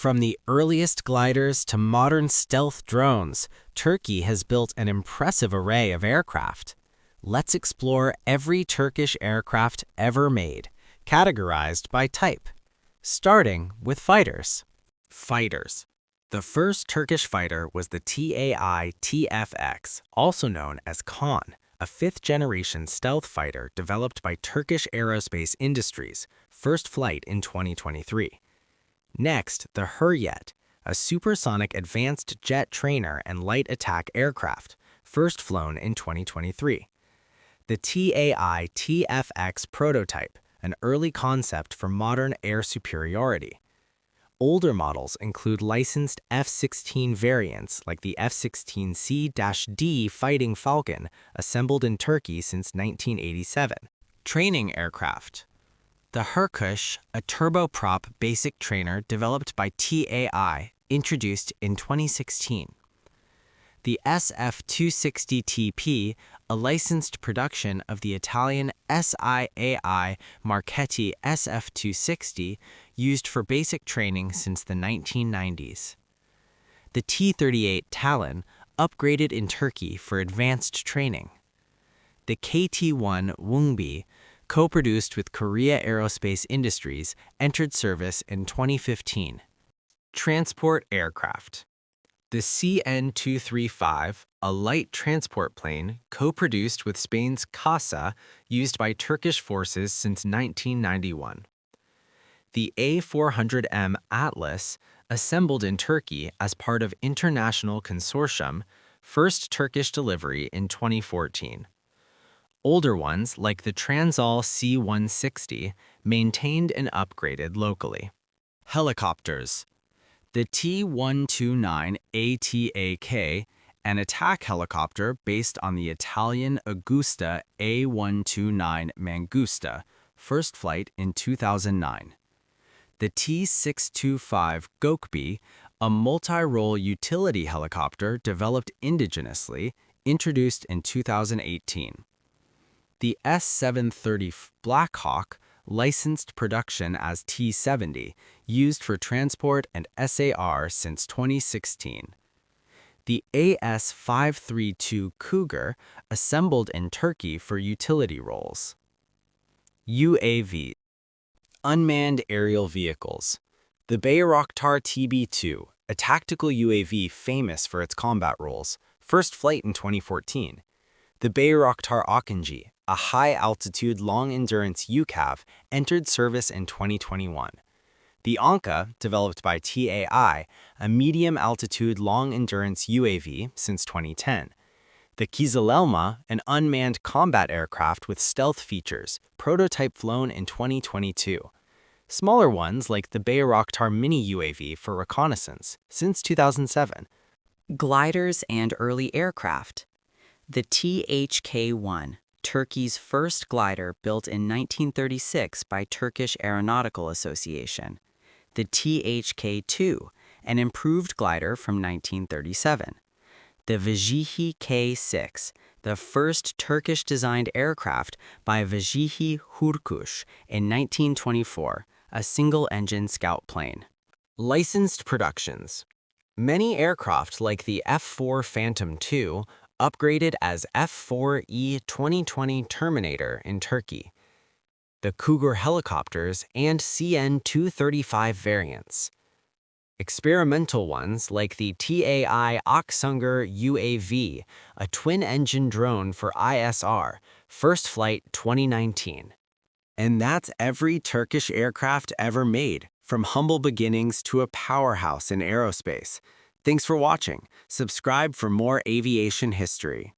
From the earliest gliders to modern stealth drones, Turkey has built an impressive array of aircraft. Let's explore every Turkish aircraft ever made, categorized by type. Starting with fighters. Fighters. The first Turkish fighter was the TAI-TFX, also known as Khan, a fifth-generation stealth fighter developed by Turkish Aerospace Industries, first flight in 2023. Next, the Hurriyet, a supersonic advanced jet trainer and light attack aircraft, first flown in 2023. The TAI-TFX prototype, an early concept for modern air superiority. Older models include licensed F-16 variants like the F-16C-D Fighting Falcon, assembled in Turkey since 1987. Training aircraft. The Turkish, a turboprop basic trainer developed by TAI, introduced in 2016. The SF-260TP, a licensed production of the Italian SIAI Marchetti SF-260, used for basic training since the 1990s. The T-38 Talon, upgraded in Turkey for advanced training. The KT-1 Wungbi, co-produced with Korea Aerospace Industries, entered service in 2015. Transport aircraft. The CN-235, a light transport plane, co-produced with Spain's CASA, used by Turkish forces since 1991. The A400M Atlas, assembled in Turkey as part of International Consortium, first Turkish delivery in 2014. Older ones, like the Transall C-160, maintained and upgraded locally. Helicopters. The T-129 ATAK, an attack helicopter based on the Italian Agusta A129 Mangusta, first flight in 2009. The T-625 Gökbe, a multi-role utility helicopter developed indigenously, introduced in 2018. The S-730 Black Hawk, licensed production as T-70, used for transport and SAR since 2016. The AS-532 Cougar, assembled in Turkey for utility roles. UAV. Unmanned aerial vehicles. The Bayraktar TB2, a tactical UAV famous for its combat roles, first flight in 2014. The Bayraktar Akinci, a high-altitude long-endurance UCAV, entered service in 2021. The Anka, developed by TAI, a medium-altitude long-endurance UAV since 2010. The Kızılelma, an unmanned combat aircraft with stealth features, prototype flown in 2022. Smaller ones like the Bayraktar Mini UAV for reconnaissance, since 2007. Gliders and early aircraft. The THK-1, Turkey's first glider built in 1936 by Turkish Aeronautical Association. The THK-2, an improved glider from 1937. The Vajihi K-6, the first Turkish-designed aircraft by Vajihi Hurkuş in 1924, a single-engine scout plane. Licensed productions. Many aircraft like the F-4 Phantom II upgraded as F-4E 2020 Terminator in Turkey. The Cougar helicopters and CN-235 variants. Experimental ones like the TAI Aksunger UAV, a twin-engine drone for ISR, first flight 2019. And that's every Turkish aircraft ever made, from humble beginnings to a powerhouse in aerospace. Thanks for watching. Subscribe for more aviation history.